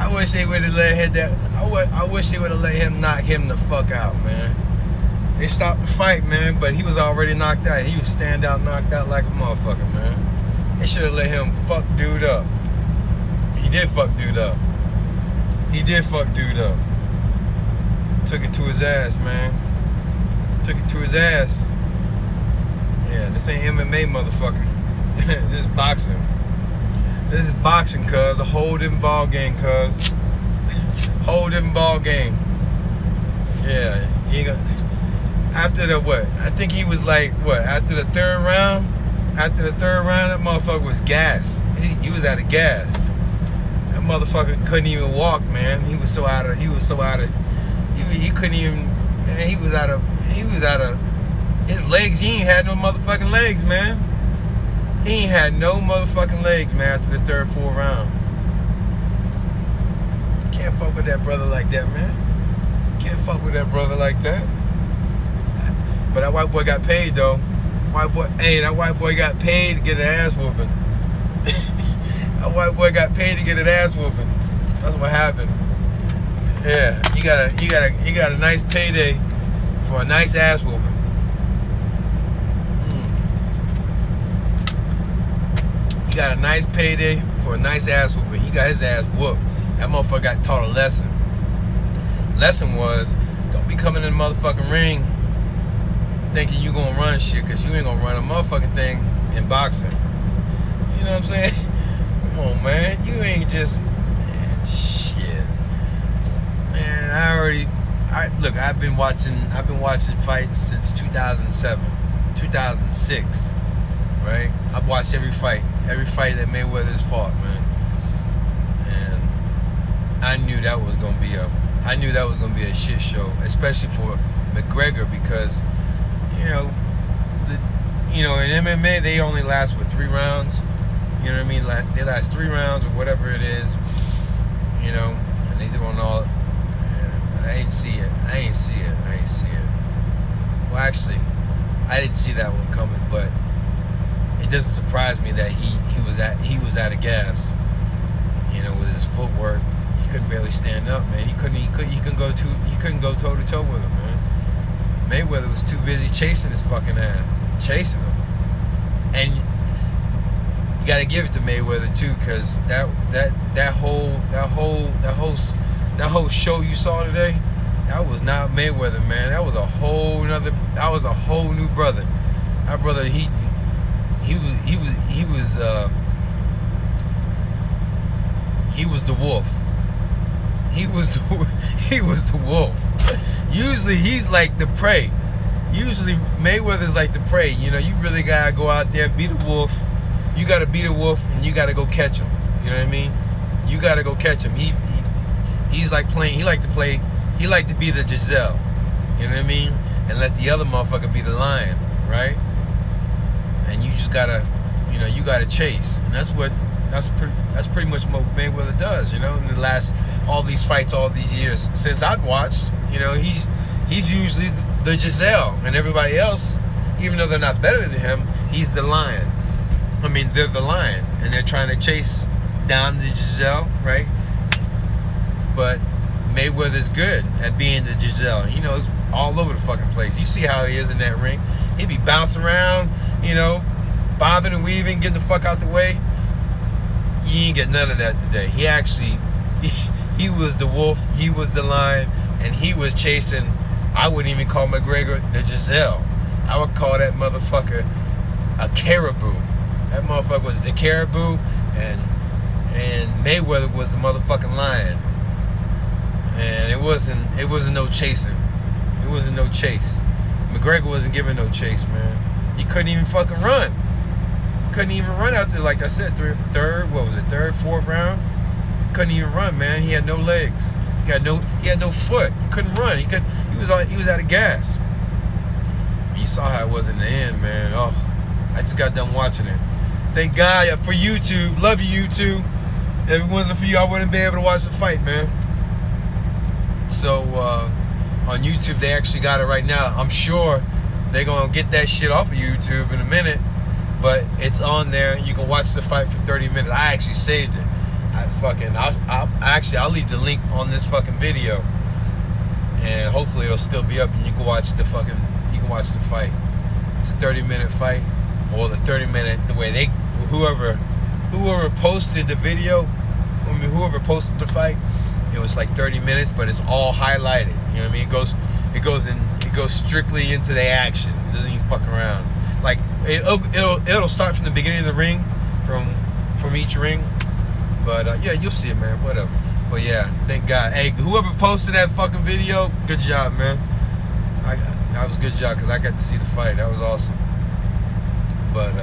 I wish they would have let him I wish they would have let him knock him the fuck out, man. They stopped the fight, man, but he was already knocked out. He was stand out, knocked out like a motherfucker, man. They should have let him fuck dude up. He did fuck dude up. He did fuck dude up. Took it to his ass, man. Took it to his ass. Yeah, this ain't MMA, motherfucker. This is boxing. This is boxing, cuz. A whole different ball game, cuz. Whole different ball game. Yeah, he ain't gonna... After the what? I think he was like, what? After the third round? After the third round, that motherfucker was gassed. He was out of gas. That motherfucker couldn't even walk, man. He couldn't even, man, he was out of his legs. He ain't had no motherfucking legs, man. He ain't had no motherfucking legs, man, after the third, fourth round. Can't fuck with that brother like that, man. Can't fuck with that brother like that. But that white boy got paid, though. That white boy got paid to get an ass whooping. That white boy got paid to get an ass whooping. That's what happened. Yeah, he got a nice payday for a nice ass whooping. He got a nice payday for a nice ass whooping. He got his ass whooped. That motherfucker got taught a lesson. Lesson was, don't be coming in the motherfucking ring thinking you gonna run shit, cause you ain't gonna run a motherfucking thing in boxing. You know what I'm saying? Come on, man. You ain't just, man, shit. Man, look, I've been watching fights since 2007, 2006, right? I've watched every fight that Mayweather's fought, man. And I knew that was gonna be a shit show, especially for McGregor, because in MMA they only last for 3 rounds. You know what I mean? They last 3 rounds or whatever it is. And they doing all. I ain't see it. Well, actually, I didn't see that one coming, but it doesn't surprise me that he was out of gas. With his footwork, he couldn't barely stand up, man. He couldn't go toe to toe with him, man. Mayweather was too busy chasing his fucking ass, chasing him. And you got to give it to Mayweather too, because that whole show you saw today, that was not Mayweather, man. That was a whole new brother. That brother, he was the wolf. He was the wolf. Usually he's like the prey. Usually Mayweather's like the prey. You really gotta go out there, be the wolf. You gotta be the wolf, and you gotta go catch him. You know what I mean? You gotta go catch him. He's like playing. He like to be the Giselle. You know what I mean? And let the other motherfucker be the lion, right? And you just gotta, you gotta chase. And that's pretty much what Mayweather does. In the all these fights, all these years since I've watched, he's usually the Giselle, and everybody else, even though they're not better than him, he's the lion. I mean, they're the lion, and they're trying to chase down the Giselle, right? But Mayweather's good at being the Giselle. He's all over the fucking place. You see how he is in that ring. He be bouncing around, bobbing and weaving, getting the fuck out the way. You ain't get none of that today. He actually, he was the wolf, he was the lion, and he was chasing. I wouldn't even call McGregor the Giselle. I would call that motherfucker a caribou. That motherfucker was the caribou, and Mayweather was the motherfucking lion. And it wasn't no chasing. It wasn't no chase. McGregor wasn't giving no chase, man. He couldn't even fucking run. Couldn't even run out there, like I said, third, fourth round. Couldn't even run, man. He had no legs. He had no foot. He couldn't run. He was out of gas. You saw how it was in the end, man. Oh, I just got done watching it. Thank God for YouTube. Love you, YouTube. If it wasn't for you, I wouldn't be able to watch the fight, man. So on YouTube, they actually got it right now. I'm sure they're gonna get that shit off of YouTube in a minute, but it's on there. You can watch the fight for 30 minutes. I actually saved it. I'll leave the link on this fucking video, and hopefully it'll still be up, and you can watch the fight. It's a 30-minute fight, or the 30-minute the way they whoever posted the video. I mean, whoever posted the fight, it was like 30 minutes, but it's all highlighted. You know what I mean? It goes strictly into the action. It doesn't even fuck around. Like it'll start from the beginning of the ring, from each ring. But yeah, you'll see it, man. Whatever. But yeah, thank God. Hey, whoever posted that fucking video, good job, man. That was a good job, because I got to see the fight. That was awesome. But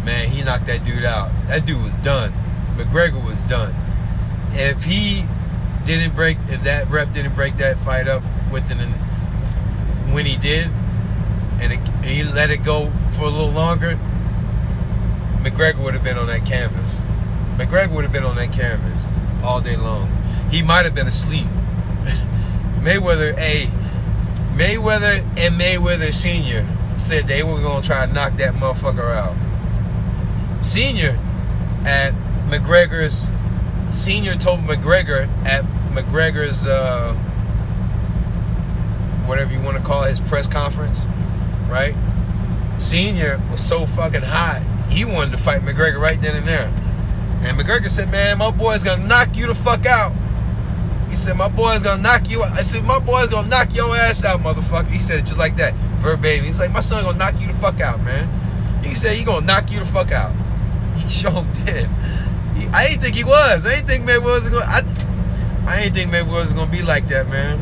man, he knocked that dude out. That dude was done. McGregor was done. If that ref didn't break that fight up when he did, and he let it go for a little longer, McGregor would have been on that canvas. McGregor would have been on that canvas all day long. He might have been asleep. Mayweather and Mayweather Sr. said they were going to try to knock that motherfucker out. Senior told McGregor at McGregor's whatever you want to call it, his press conference, right? Senior was so fucking hot, he wanted to fight McGregor right then and there. And McGregor said, man, my boy's gonna knock you the fuck out. He said, my boy's gonna knock you out. I said, my boy's gonna knock your ass out, motherfucker. He said it just like that, verbatim. He's like, my son gonna knock you the fuck out, man. He said he gonna knock you the fuck out. He sure did. I didn't think he was. I didn't think Mayweather was gonna be like that, man.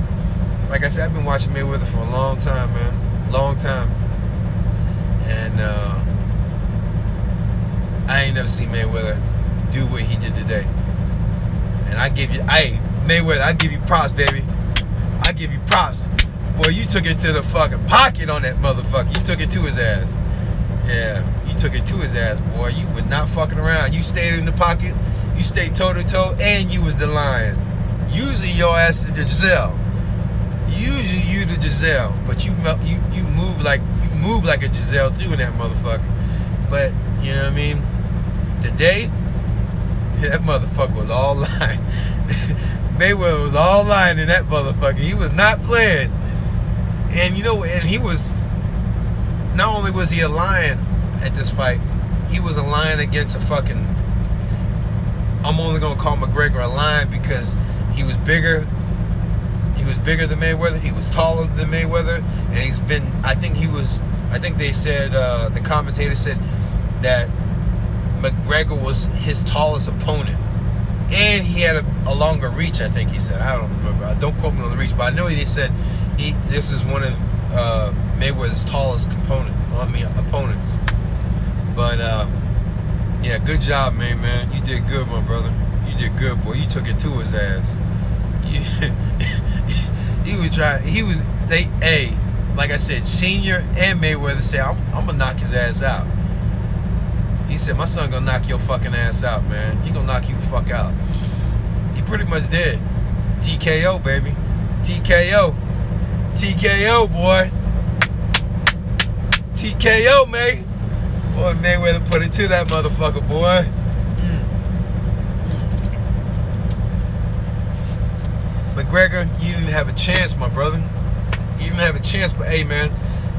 Like I said, I've been watching Mayweather for a long time, man. Long time. And I ain't never seen Mayweather do what he did today. And Mayweather, I give you props, baby. I give you props. Boy, you took it to the fucking pocket on that motherfucker. You took it to his ass. Yeah, you took it to his ass, boy. You were not fucking around. You stayed in the pocket. You stayed toe-to-toe, and you was the lion. Usually your ass is the Giselle. Usually you the Giselle, but you move like a Giselle too in that motherfucker. But you know what I mean? Today, that motherfucker was all lying. Mayweather was all lying in that motherfucker. He was not playing. And you know, and he was, not only was he a lion at this fight, he was a lion against a fucking, I'm only gonna call McGregor a lion because he was bigger. He was bigger than Mayweather. He was taller than Mayweather, and he's been. I think they said the commentator said that McGregor was his tallest opponent, and he had a longer reach. I think he said. I don't remember. Don't quote me on the reach, but I know they said this is one of Mayweather's tallest opponents. But yeah, good job, man. You did good, my brother. You did good, boy. You took it to his ass. Like I said, Senior and Mayweather said, I'm gonna knock his ass out. He said, my son gonna knock your fucking ass out, man. He gonna knock you the fuck out. He pretty much did. TKO, baby. TKO. TKO, boy. TKO, mate. Boy, Mayweather put it to that motherfucker, boy. McGregor, you didn't have a chance, my brother. You didn't have a chance, but hey, man,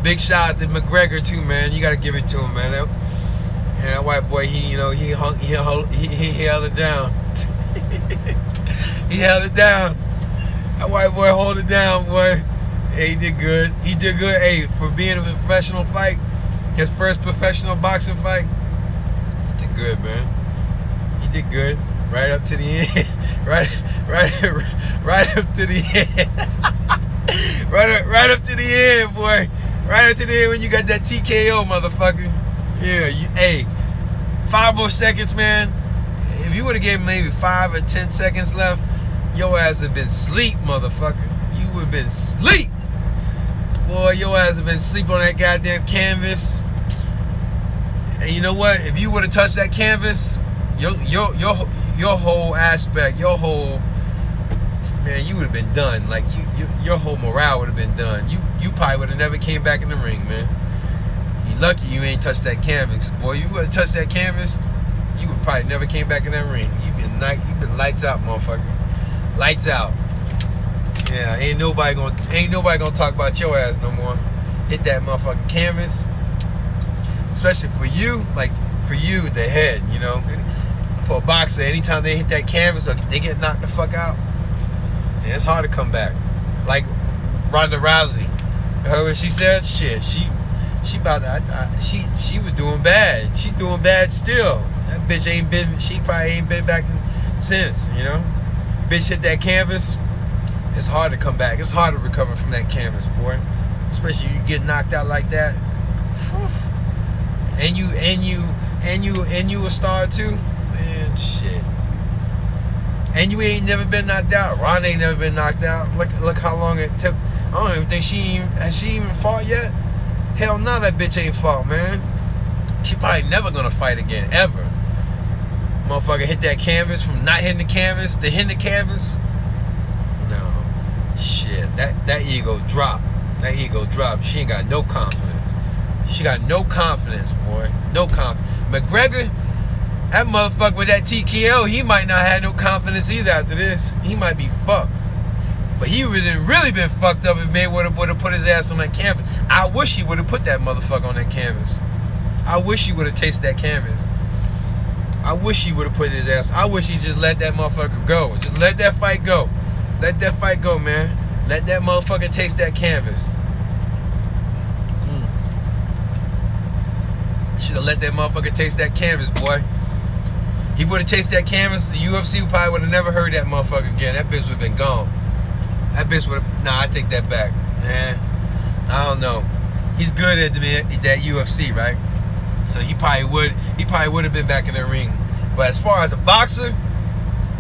big shout out to McGregor too, man. You gotta give it to him, man. That white boy, he held it down. He held it down. That white boy hold it down, boy. Hey, he did good. He did good. Hey, for being a professional fight, his first professional boxing fight, he did good, man. He did good. Right up to the end. Right up to the end. right up to the end, boy. Right up to the end when you got that TKO, motherfucker. Yeah, hey, 5 more seconds, man. If you would have gave him maybe 5 or 10 seconds left, your ass would have been sleep, motherfucker. You would have been sleep. Boy, your ass would have been sleep on that goddamn canvas. And you know what? If you would have touched that canvas, your whole aspect, your whole, man, you would have been done. Like your whole morale would have been done. You probably would have never came back in the ring, man. You lucky you ain't touched that canvas, boy. You would have touched that canvas, you would probably never came back in that ring. You been lights out, motherfucker. Lights out. Yeah, ain't nobody gonna talk about your ass no more. Hit that motherfucking canvas, especially for you, like for you, the head. You know, for a boxer, anytime they hit that canvas or they get knocked the fuck out, yeah, it's hard to come back. Like Ronda Rousey, heard what she said? Shit, she was doing bad. She doing bad still. That bitch she probably ain't been back since, you know? Bitch hit that canvas, it's hard to come back. It's hard to recover from that canvas, boy. Especially you get knocked out like that. And you a star too? Man, shit. And you ain't never been knocked out. Ron ain't never been knocked out. Look how long it took. I don't even think has she even fought yet? Hell no, that bitch ain't fought, man. She probably never gonna fight again, ever. Motherfucker hit that canvas from not hitting the canvas to hitting the canvas. No. Shit. That ego dropped. That ego dropped. She ain't got no confidence. She got no confidence, boy. No confidence. McGregor, that motherfucker with that TKO, he might not have no confidence either after this. He might be fucked. But he would have really been fucked up if Mayweather would have put his ass on that canvas. I wish he would have put that motherfucker on that canvas. I wish he would have tasted that canvas. I wish he would have put his ass. I wish he just let that motherfucker go. Just let that fight go. Let that fight go, man. Let that motherfucker taste that canvas. Should have let that motherfucker taste that canvas, boy. He would have tasted that canvas, the UFC probably would have never heard that motherfucker again. That bitch would have been gone. That bitch would have... Nah, I take that back. Nah, I don't know. He's good at that UFC, right? So he probably would have been back in the ring. But as far as a boxer,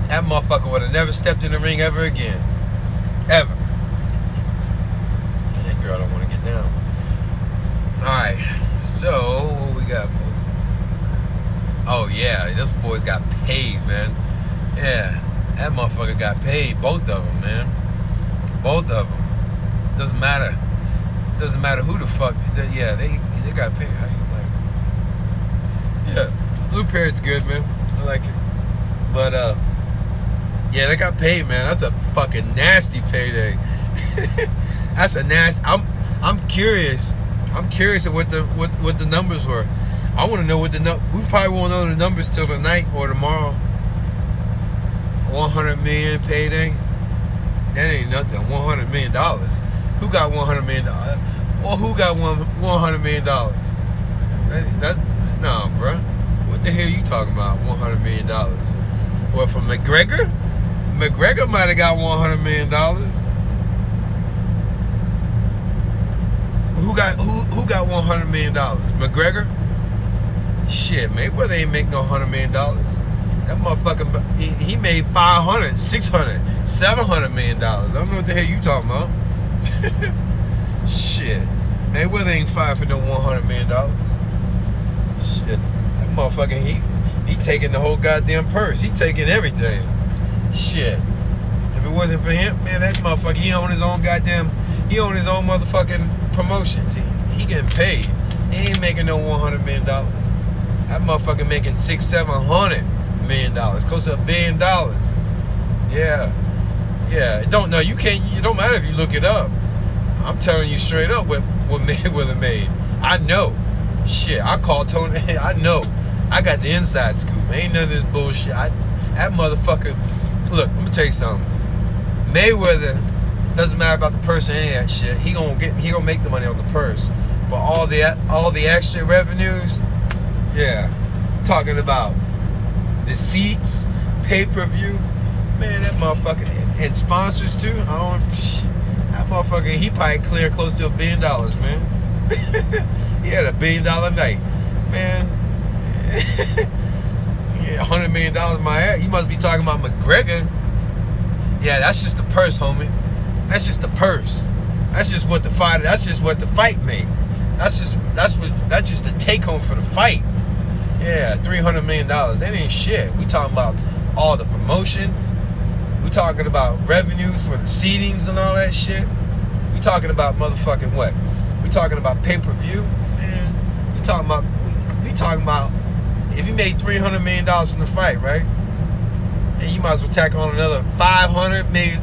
that motherfucker would have never stepped in the ring ever again. Ever. That girl don't want to get down. Alright. So, what we got? Oh yeah, those boys got paid, man. Yeah, that motherfucker got paid. Both of them, man. Both of them. Doesn't matter. Doesn't matter who the fuck. Yeah, they got paid. Yeah, Blue Parrot's good, man. I like it. But yeah, they got paid, man. That's a fucking nasty payday. That's a nasty. I'm curious. I'm curious at what the numbers were. I want to know what we probably won't know the numbers till tonight or tomorrow. 100 million payday. That ain't nothing. $100 million. Who got $100 million? Well, who got $100 million? No, bro. What the hell are you talking about? $100 million. Well, from McGregor? McGregor might have got $100 million. Who got $100 million? McGregor? Shit, Mayweather ain't make no $100 million. That motherfucker, he made $500, $600, $700 million. I don't know what the hell you talking about. Shit, Mayweather ain't fighting for no $100 million. Shit, that motherfucker, he taking the whole goddamn purse. He taking everything. Shit, if it wasn't for him, man, that motherfucker, he own his own motherfucking promotions. He getting paid. He ain't making no $100 million. That motherfucker making $600-700 million, close to $1 billion. Yeah. It don't matter if you look it up. I'm telling you straight up what Mayweather made. I know. Shit, I call Tony. I know. I got the inside scoop. Ain't none of this bullshit. That motherfucker. Look, let me tell you something. Mayweather, doesn't matter about the purse or any of that shit. He gonna make the money on the purse. But all the extra revenues, yeah. Talking about the seats, pay-per-view, man, that motherfucker, and sponsors too. That motherfucker, he probably cleared close to $1 billion, man. He had $1 billion night, man. Yeah, $100 million in my ass. You must be talking about McGregor. Yeah, that's just the purse, homie. That's just the purse. That's just what the fight. That's just what the fight made. That's just the take home for the fight. Yeah, $300 million. That ain't shit. We talking about all the promotions. We talking about revenues for the seatings and all that shit. We talking about motherfucking what? We talking about pay-per-view. Man, We talking about if you made $300 million from the fight, right? And you might as well tack on another 500, maybe.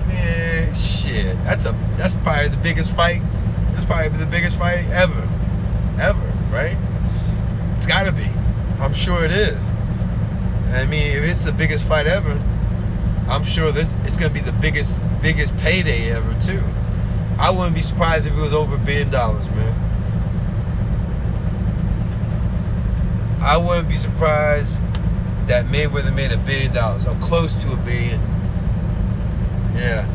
Man, shit. That's probably the biggest fight. That's probably the biggest fight ever, right? It's got to be. I'm sure it is. I mean, if it's the biggest fight ever, I'm sure it's gonna be the biggest payday ever too. I wouldn't be surprised if it was over $1 billion, man. I wouldn't be surprised that Mayweather made $1 billion or close to $1 billion. Yeah.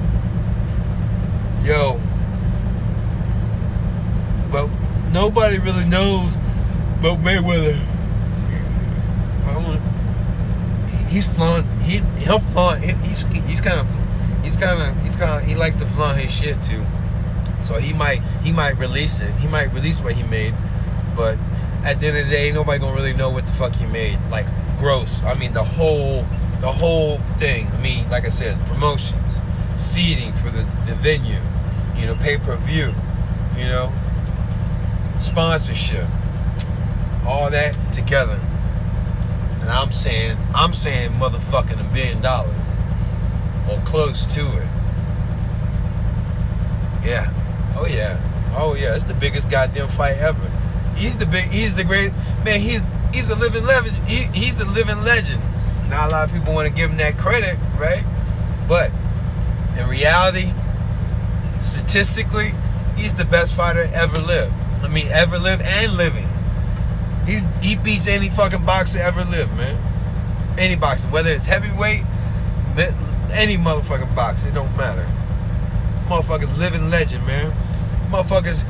Yo. But nobody really knows about Mayweather. He's flaunt. He'll flaunt. He likes to flaunt his shit too. So he might release it. He might release what he made, but at the end of the day, ain't nobody gonna really know what the fuck he made. Like gross. I mean the whole thing. I mean, like I said, promotions, seating for the venue, you know, pay-per-view, you know, sponsorship, all that together. And I'm saying motherfucking $1 billion or close to it. Yeah. Oh yeah. It's the biggest goddamn fight ever. He's the great man. He's a living legend. He's a living legend. Not a lot of people want to give him that credit, right? But in reality, statistically, he's the best fighter ever lived. I mean, ever lived and living. He beats any fucking boxer ever lived, man. Any boxer, whether it's heavyweight, any motherfucking boxer, it don't matter. Motherfucker's living legend, man. Motherfuckers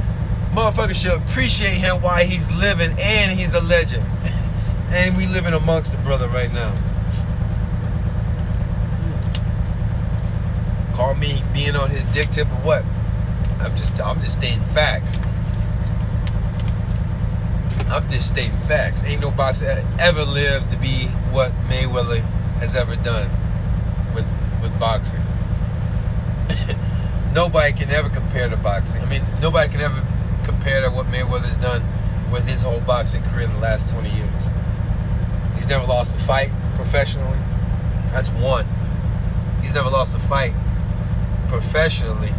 should appreciate him while he's living and he's a legend. And we living amongst the brother right now. Call me being on his dick tip or what? I'm just stating facts. I'm just stating facts. Ain't no boxer ever lived to be what Mayweather has ever done with boxing. Nobody can ever compare to boxing. I mean, nobody can ever compare to what Mayweather's done with his whole boxing career in the last 20 years. He's never lost a fight professionally. That's one. He's never lost a fight professionally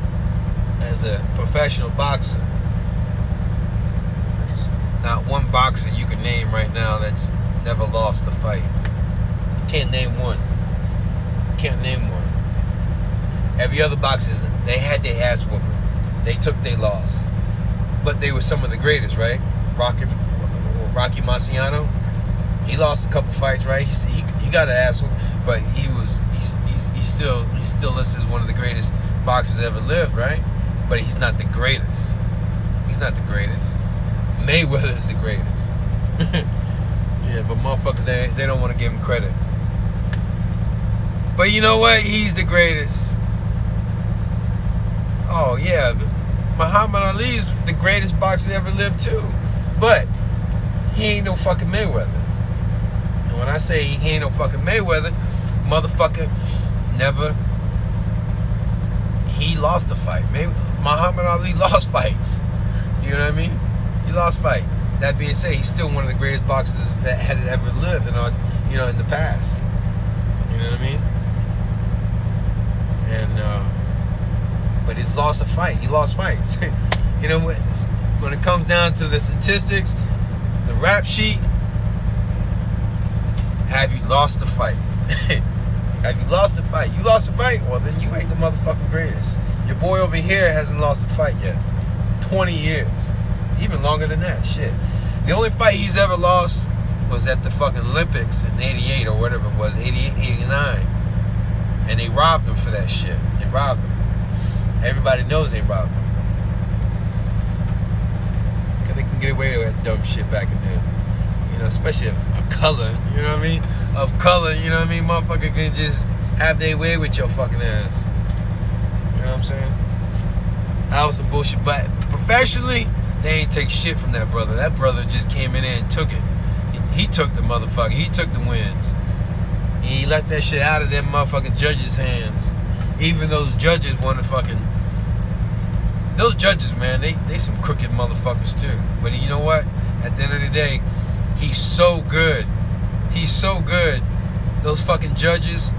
as a professional boxer. There's not one boxer you can name right now that's never lost a fight. You can't name one. You can't name one. Every other boxer, they had their ass whooping. They took their loss. But they were some of the greatest, right? Rocky Marciano, he lost a couple fights, right? He got an ass whoop, but he's still listed as one of the greatest boxers ever lived, right? But he's not the greatest. He's not the greatest. Mayweather's the greatest. Yeah, but motherfuckers, they don't want to give him credit. But you know what? He's the greatest. Oh yeah, Muhammad Ali's the greatest boxer ever lived too. But he ain't no fucking Mayweather. And when I say he ain't no fucking Mayweather, motherfucker never, he lost a fight. Muhammad Ali lost fights. You know what I mean? He lost fight. That being said, he's still one of the greatest boxers that had ever lived in our, you know, in the past. You know what I mean? And but he's lost a fight. He lost fights. You know, when it comes down to the statistics, the rap sheet, have you lost a fight? Have you lost a fight? You lost a fight? Well, then you ain't the motherfucking greatest. Your boy over here hasn't lost a fight yet. 20 years. Even longer than that. Shit. The only fight he's ever lost was at the fucking Olympics in 88 or whatever it was, 88, 89. And they robbed him for that shit. They robbed him. Everybody knows they robbed him. Because they can get away with that dumb shit back in there. You know, especially of color, you know what I mean? Of color, you know what I mean? Motherfucker can just have their way with your fucking ass. You know what I'm saying? That was some bullshit. But professionally, they ain't take shit from that brother. That brother just came in there and took it. He took the motherfucker. He took the wins. He let that shit out of them motherfucking judges' hands. Even those judges want to fucking, those judges, man, they some crooked motherfuckers too. But you know what? At the end of the day, he's so good. He's so good. Those fucking judges,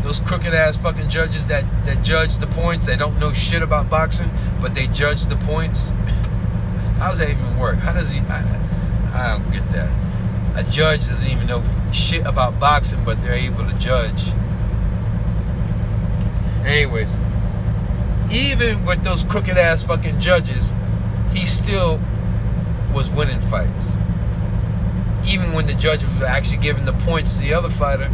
those crooked ass fucking judges that judge the points, they don't know shit about boxing, but they judge the points. How does that even work? How does he? I don't get that. A judge doesn't even know shit about boxing, but they're able to judge. Anyways, even with those crooked ass fucking judges, he still was winning fights. Even when the judge was actually giving the points to the other fighter.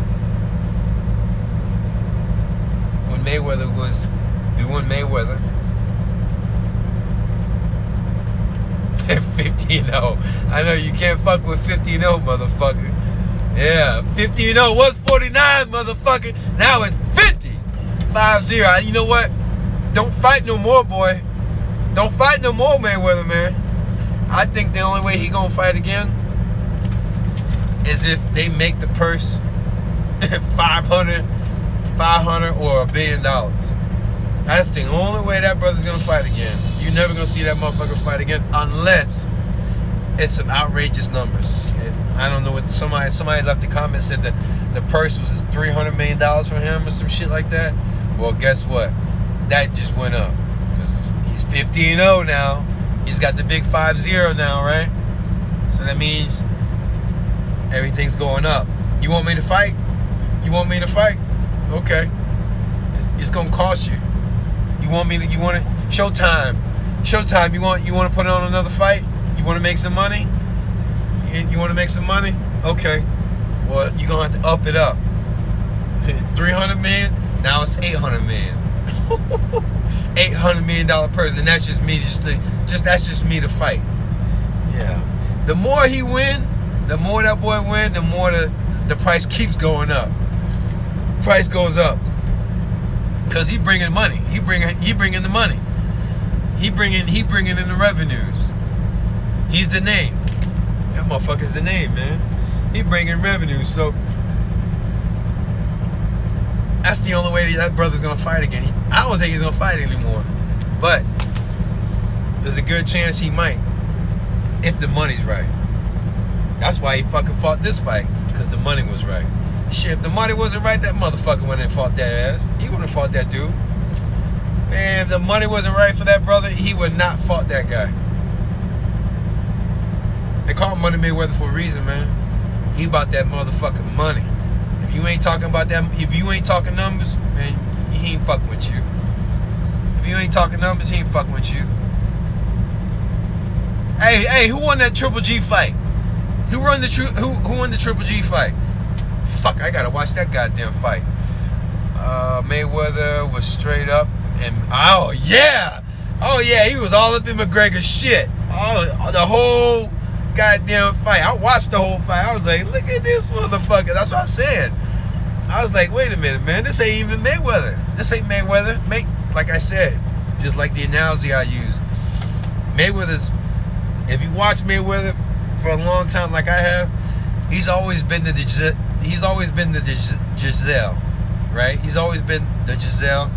When Mayweather was doing Mayweather. 50-0. I know you can't fuck with 50-0, motherfucker. Yeah, 50-0 was 49, motherfucker. Now it's 50. 5-0. You know what? Don't fight no more, boy. Don't fight no more, Mayweather, man. I think the only way he gonna fight again is if they make the purse 500 or $1 billion. That's the only way that brother's gonna fight again. You're never gonna see that motherfucker fight again unless it's some outrageous numbers. And I don't know what somebody left a comment, said that the purse was $300 million for him or some shit like that. Well, guess what? That just went up. Because he's 50-0 now. He's got the big 5-0 now, right? So that means everything's going up. You want me to fight? You want me to fight? Okay. It's gonna cost you. You want to Showtime. Showtime, you want to put on another fight? You want to make some money? You want to make some money? Okay. Well, you're going to have to up it up. 300 million, now it's 800 million. $800 million person. That's just me that's just me to fight. Yeah. The more he win, the more that boy win, the more the price keeps going up. Price goes up. Cause he bringing money. He bringing the money. He bringing in the revenues. He's the name. That motherfucker's the name, man. He bringing revenue. So that's the only way that brother's gonna fight again. I don't think he's gonna fight anymore. But there's a good chance he might, if the money's right. That's why he fucking fought this fight, because the money was right. Shit, if the money wasn't right, that motherfucker wouldn't have fought that ass. He wouldn't have fought that dude. Man, if the money wasn't right for that brother, he would not fought that guy. They call him Money Mayweather for a reason, man. He about that motherfucking money. If you ain't talking about that, if you ain't talking numbers, man, he ain't fucking with you. If you ain't talking numbers, he ain't fucking with you. Hey, who won that Triple G fight? Who won the Triple G fight? Fuck, I gotta watch that goddamn fight. Mayweather was straight up and oh yeah, he was all up in McGregor's shit. The whole goddamn fight. I watched the whole fight. I was like, look at this motherfucker. That's what I said. I was like, wait a minute, man. This ain't even Mayweather. This ain't Mayweather. Like I said, just like the analogy I use. Mayweather's. If you watch Mayweather for a long time, like I have, he's always been the Giselle, right? He's always been the Giselle,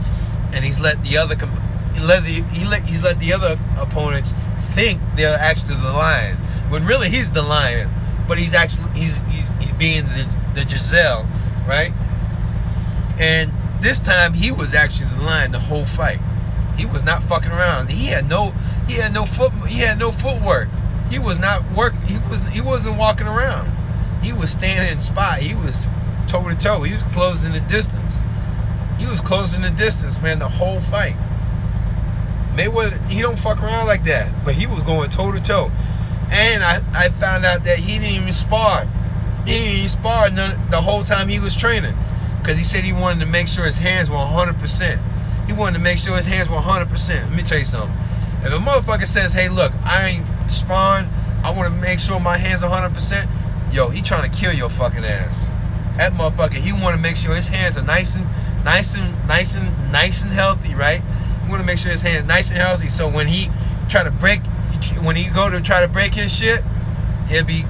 and he's let the other he's let the other opponents think they're actually the lion, when really he's the lion, but he's being the Giselle, right? And this time he was actually the lion the whole fight. He was not fucking around. He had no footwork. He was not he wasn't walking around. He was standing in spot. He was toe to toe. He was closing the distance. He was closing the distance, man, the whole fight. Mayweather, he don't fuck around like that, but he was going toe to toe. And I found out that he didn't even spar. He didn't even spar the whole time he was training, because he said he wanted to make sure his hands were 100%. He wanted to make sure his hands were 100%. Let me tell you something. If a motherfucker says, hey, look, I ain't sparring, I want to make sure my hands are 100%, yo, he trying to kill your fucking ass. That motherfucker, he want to make sure his hands are nice and healthy, right? He want to make sure his hands nice and healthy, so when he go to try to break his shit, he'll be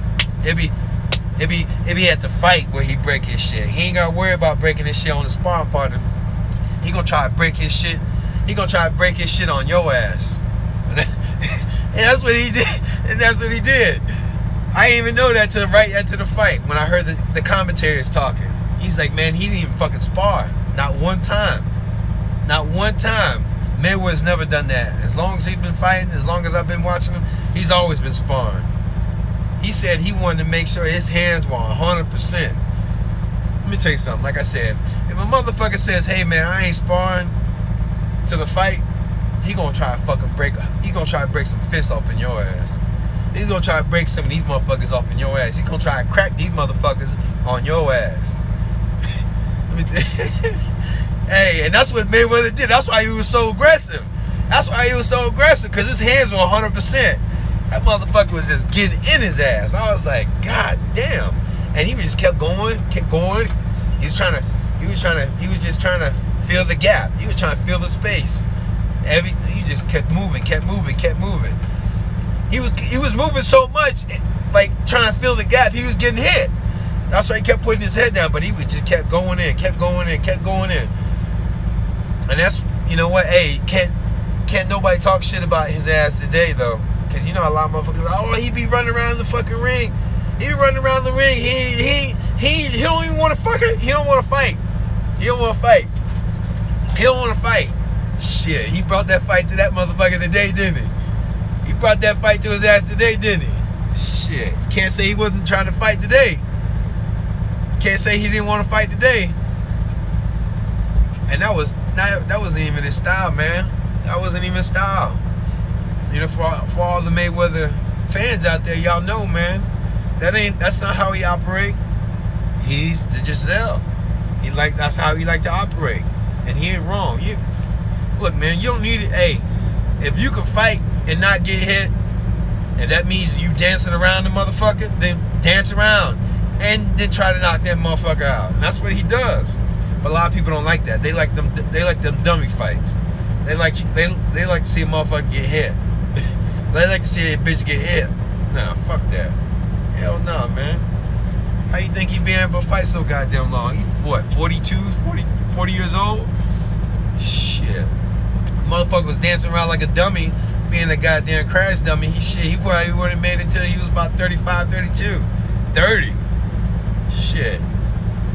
at the fight where he break his shit. He ain't got to worry about breaking his shit on the sparring partner. He gonna try to break his shit. He gonna try to break his shit on your ass. And that's what he did. And that's what he did. I didn't even know that till right after the fight when I heard the commentators talking. He's like, man, he didn't even fucking spar. Not one time. Not one time. Mayweather's never done that. As long as he's been fighting, as long as I've been watching him, he's always been sparring. He said he wanted to make sure his hands were 100%. Let me tell you something. Like I said, if a motherfucker says, hey man, I ain't sparring to the fight, he gonna try to fucking he gonna try to break some fists off in your ass. He's gonna try to break some of these motherfuckers off in your ass. He's gonna try to crack these motherfuckers on your ass. Hey, and that's what Mayweather did. That's why he was so aggressive. That's why he was so aggressive, because his hands were 100%. That motherfucker was just getting in his ass. I was like, God damn. And he just kept going, kept going. He was just trying to fill the gap. He was trying to fill the space. He just kept moving, kept moving, kept moving. He was moving so much, like trying to fill the gap, he was getting hit. That's why he kept putting his head down, but he would just kept going in, kept going in, kept going in. And that's, you know what, hey, can't nobody talk shit about his ass today though. Cause you know a lot of motherfuckers, oh, he be running around the fucking ring. He be running around the ring. He don't even want to fucking, he don't want to fight. He don't want to fight. He don't want to fight. Shit, he brought that fight to that motherfucker today, didn't he? He brought that fight to his ass today, didn't he? Shit, you can't say he wasn't trying to fight today. Can't say he didn't want to fight today. And that wasn't even his style, man. That wasn't even his style. You know, for all the Mayweather fans out there, y'all know, man, that's not how he operate. He's the Giselle. That's how he like to operate, and he ain't wrong. Look, man, you don't need it. Hey, if you can fight and not get hit, and that means you dancing around the motherfucker, then dance around and then try to knock that motherfucker out. And that's what he does. But a lot of people don't like that. They like them dummy fights. They like to see a motherfucker get hit. They like to see a bitch get hit. Nah, fuck that. Hell nah, man. How you think he been able to fight so goddamn long? He what, 42, 40 years old? Shit. Motherfucker was dancing around like a dummy, being a goddamn crash dummy. He probably would have made it till he was about 35, 32. 30. Shit.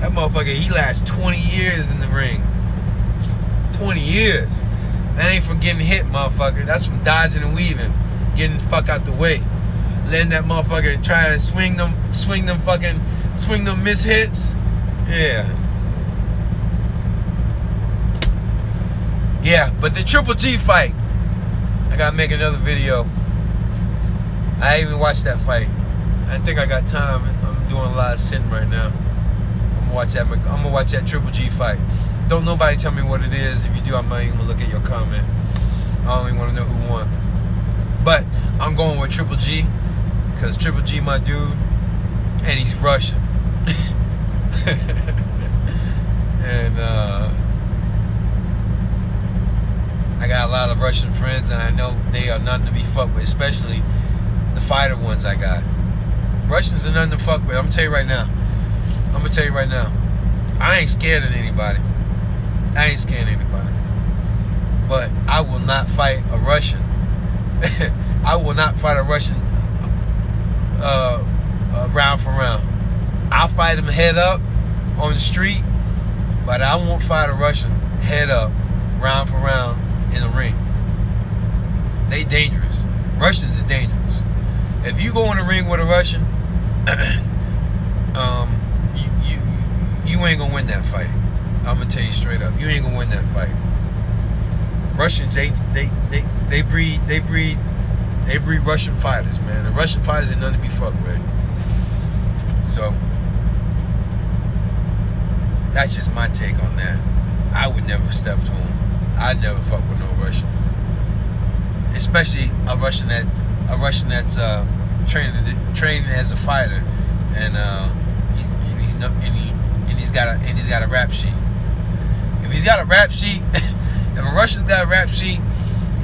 That motherfucker, he lasts 20 years in the ring. 20 years. That ain't from getting hit, motherfucker. That's from dodging and weaving. Getting the fuck out the way. Letting that motherfucker try to swing them miss hits. Yeah. Yeah, but the Triple G fight, I gotta make another video. I ain't even watched that fight. I think I got time. I'm doing a lot of sitting right now. I'm gonna watch that Triple G fight. Don't nobody tell me what it is. If you do, I might even look at your comment. I don't even want to know who won. But I'm going with Triple G, because Triple G my dude, and he's Russian. And I got a lot of Russian friends, and I know they are nothing to be fucked with, especially the fighter ones I got. Russians are nothing to fuck with. I'm gonna tell you right now. I ain't scared of anybody. I ain't scared of anybody. But I will not fight a Russian. I will not fight a Russian round for round. I'll fight him head up on the street, but I won't fight a Russian head up, round for round in the ring. They dangerous. Russians are dangerous. If you go in the ring with a Russian, you ain't gonna win that fight. I'm gonna tell you straight up, you ain't gonna win that fight. Russians, they breed Russian fighters, man. The Russian fighters ain't nothing to be fucked with. So that's just my take on that. I would never step to him. I'd never fuck with no Russian, especially a Russian that's training as a fighter, and he's got a rap sheet. If he's got a rap sheet, if a Russian's got a rap sheet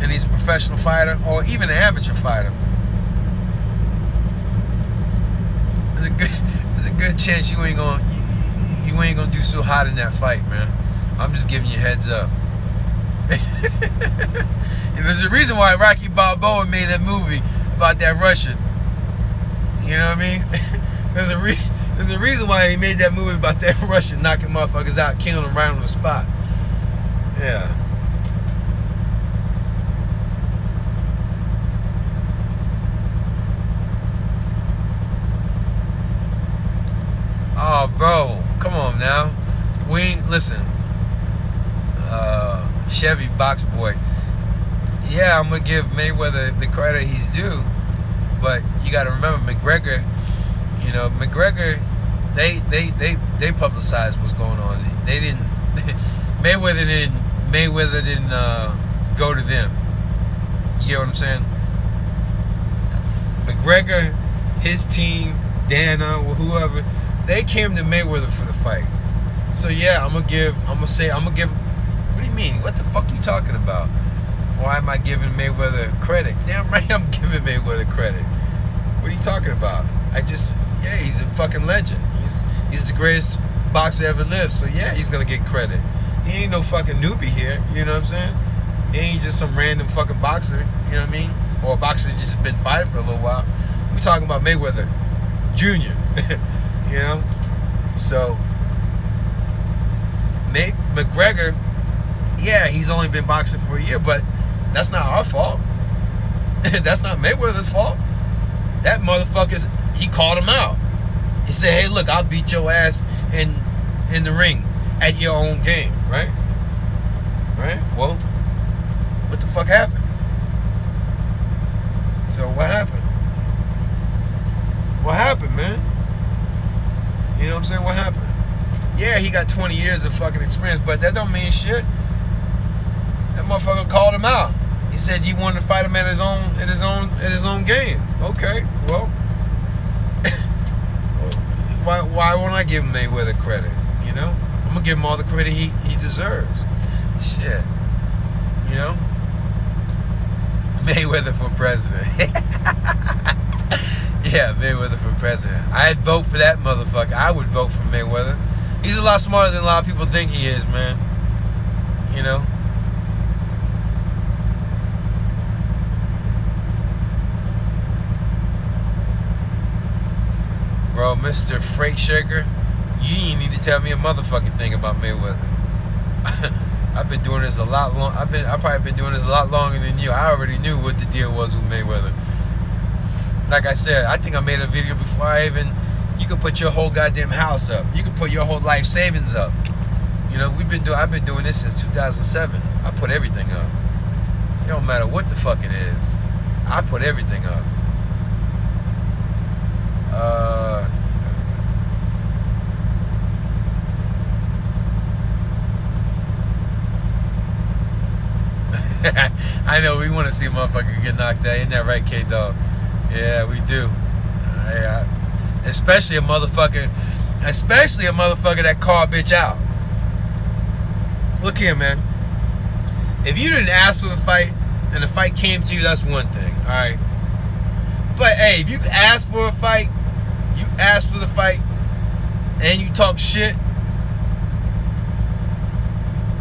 and he's a professional fighter or even an amateur fighter, there's a good chance you ain't gonna do so hot in that fight, man. I'm just giving you a heads up. And there's a reason why Rocky Balboa made that movie about that Russian. You know what I mean? There's a reason why he made that movie about that Russian knocking motherfuckers out, killing them right on the spot. Yeah. Oh, bro, come on now. Listen. Chevy Box Boy. Yeah, I'm gonna give Mayweather the credit he's due, but you got to remember McGregor. You know, McGregor. They publicized what's going on. They didn't. Mayweather didn't go to them. You get what I'm saying? McGregor, his team, Dana, or whoever, they came to Mayweather for the fight. So yeah, I'm gonna give. What do you mean? What the fuck are you talking about? Why am I giving Mayweather credit? Damn right, I'm giving Mayweather credit. What are you talking about? Yeah, he's a fucking legend. He's the greatest boxer ever lived. So yeah, he's gonna get credit. He ain't no fucking newbie here. You know what I'm saying? He ain't just some random fucking boxer. You know what I mean? Or a boxer that just been fighting for a little while. We talking about Mayweather Jr. You know? So McGregor, yeah, he's only been boxing for a year, but that's not our fault. That's not Mayweather's fault. That motherfucker, he called him out. He said, hey, look, I'll beat your ass in the ring at your own game, right? Right? Well, what the fuck happened? So what happened? What happened, man? You know what I'm saying? What happened? Yeah, he got 20 years of fucking experience, but that don't mean shit. That motherfucker called him out. He said you wanted to fight him at his own game. Okay, well, why won't I give Mayweather credit? You know, I'm gonna give him all the credit he deserves. Shit, you know, Mayweather for president. Yeah, Mayweather for president. I'd vote for that motherfucker. I would vote for Mayweather. He's a lot smarter than a lot of people think he is, man. You know. Bro, Mr. Freight Shaker, you ain't need to tell me a motherfucking thing about Mayweather. I've been doing this a lot long. I've probably been doing this a lot longer than you. I already knew what the deal was with Mayweather. Like I said, I think I made a video before you could put your whole goddamn house up. You could put your whole life savings up. You know, I've been doing this since 2007. I put everything up. It don't matter what the fuck it is. I put everything up. I know we want to see a motherfucker get knocked out. Ain't that right, K-Dog? Yeah, we do. Especially a motherfucker that called bitch out. Look here, man. If you didn't ask for the fight and the fight came to you, that's one thing, all right? But hey, if you ask for a fight, you ask for the fight, and you talk shit,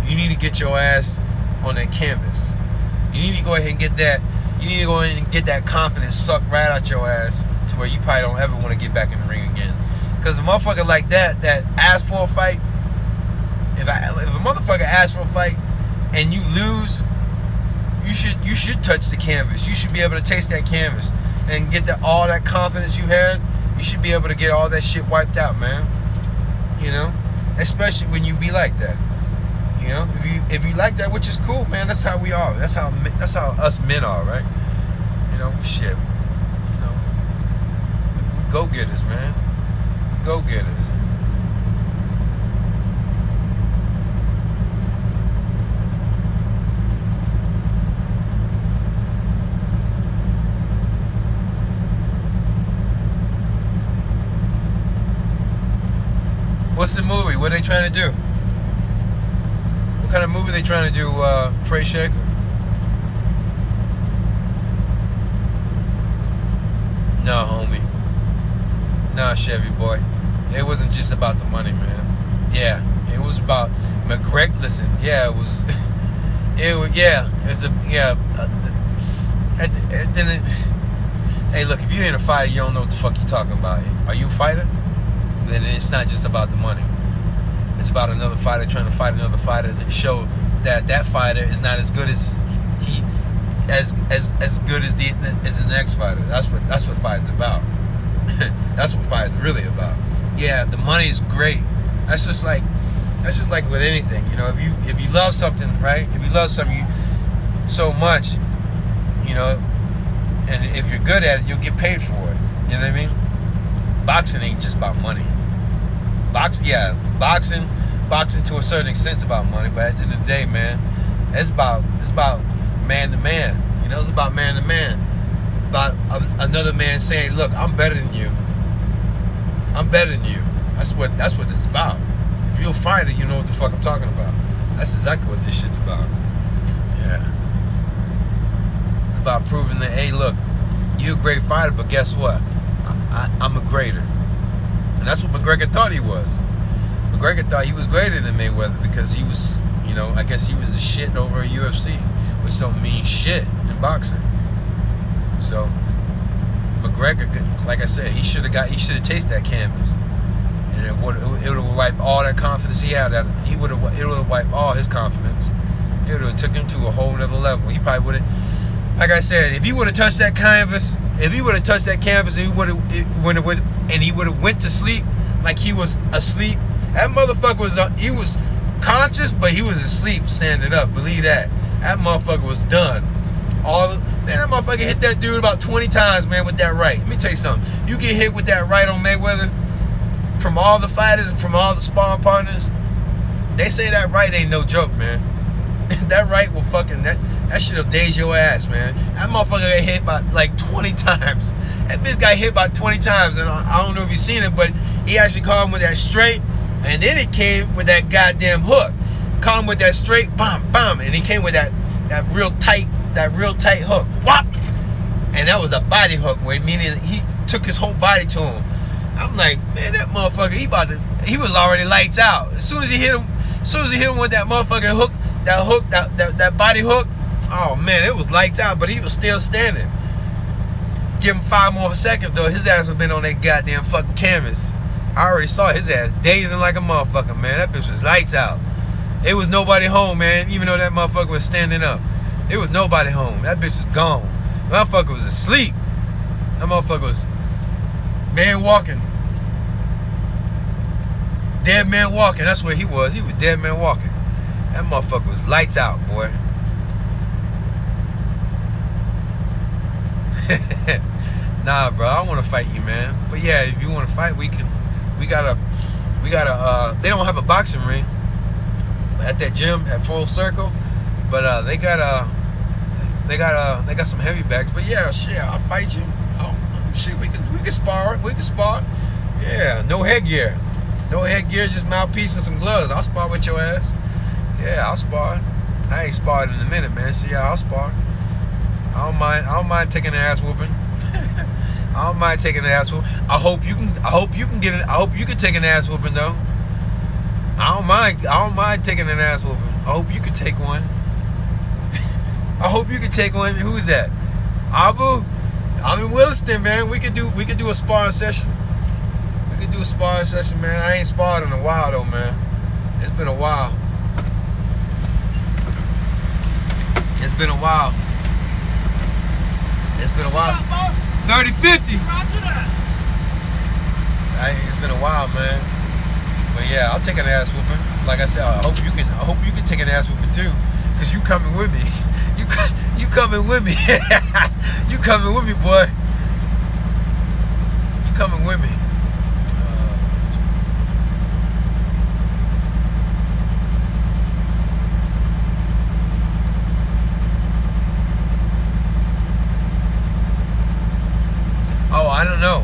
you need to get your ass on that canvas. You need to go ahead and get that. You need to go ahead and get that confidence sucked right out your ass to where you probably don't ever want to get back in the ring again. Because a motherfucker like that asks for a fight, if a motherfucker asks for a fight and you lose, you should touch the canvas. You should be able to taste that canvas and get all that confidence you had. You should be able to get all that shit wiped out, man. You know, especially when you be like that. You know, if you like that, which is cool, man. That's how we are. That's how us men are, right? You know, shit. You know, we go-getters, man. We go-getters. What's the movie? What are they trying to do? What kind of movie are they trying to do, Freight Shaker? No, homie. Nah, Chevy boy. It wasn't just about the money, man. Yeah, it was about McGregor. Listen, yeah, it It's a then hey, look, if you ain't a fighter, you don't know what the fuck you talking about. Are you a fighter? Then it's not just about the money. It's about another fighter trying to fight another fighter to show that fighter is not as good as as good as the next fighter. That's what fighting's about. That's what fighting's really about. Yeah, the money is great. That's just like with anything, you know. If you love something, right? If you love something so much, you know, and if you're good at it, you'll get paid for it. You know what I mean? Boxing ain't just about money. Boxing to a certain extent is about money, but at the end of the day, man, it's about man to man. You know, it's about man to man. About another man saying, "Look, I'm better than you. I'm better than you." That's what it's about. If you're a fighter, you know what the fuck I'm talking about. That's exactly what this shit's about. Yeah. It's about proving that, hey, look, you're a great fighter, but guess what? I'm a greater. And that's what McGregor thought he was. McGregor thought he was greater than Mayweather because he was, you know, I guess he was the shit over at UFC, which don't mean shit in boxing. So McGregor, like I said, he should have tasted that canvas, and it would have wiped all that confidence he had. It would have wiped all his confidence. It would have took him to a whole nother level. He probably would have, like I said, if he would have touched that canvas, and he would have went to sleep like he was asleep. That motherfucker was conscious, but he was asleep standing up. Believe that. That motherfucker was done. That motherfucker hit that dude about 20 times, man, with that right. Let me tell you something. You get hit with that right on Mayweather, from all the fighters and from all the sparring partners, they say that right ain't no joke, man. That right will fucking, that shit'll daze your ass, man. That motherfucker got hit by like 20 times. That bitch got hit by 20 times, and I don't know if you've seen it, but he actually caught him with that straight, and then he came with that goddamn hook. Caught him with that straight, bam, bam, and he came with that real tight hook. Whop! And that was a body hook, meaning he took his whole body to him. I'm like, man, that motherfucker, he was already lights out. As soon as he hit him with that motherfucking hook, that body hook, oh man, it was lights out, but he was still standing. Give him 5 more seconds though, his ass would have been on that goddamn fucking canvas. I already saw his ass dazing like a motherfucker, man. That bitch was lights out. It was nobody home, man, even though that motherfucker was standing up. It was nobody home. That bitch was gone. That motherfucker was asleep. That motherfucker was man walking. Dead man walking. That's what he was. He was dead man walking. That motherfucker was lights out, boy. Nah, bro, I don't want to fight you, man. But yeah, if you want to fight, we gotta they don't have a boxing ring at that gym at Full Circle, but they got some heavy bags. But yeah, shit, I'll fight you. Shit, we can spar. We can spar. Yeah, no headgear. No headgear, just mouthpiece and some gloves. I'll spar with your ass. Yeah, I'll spar. I ain't sparred in a minute, man. So yeah, I'll spar. I don't mind taking an ass whooping. I don't mind taking an ass whooping. I hope you can take an ass whooping though. I don't mind taking an ass whooping. I hope you can take one. I hope you can take one. Who's that? Abu? I'm in Williston, man. We could do a sparring session. We could do a sparring session, man. I ain't sparred in a while though, man. It's been a while. It's been a while. It's been a while. 30-50. It's been a while, man. But yeah, I'll take an ass whooping. Like I said, I hope you can take an ass whooping too, cause you coming with me. You coming with me. You coming with me, boy. You coming with me. Oh, I don't know.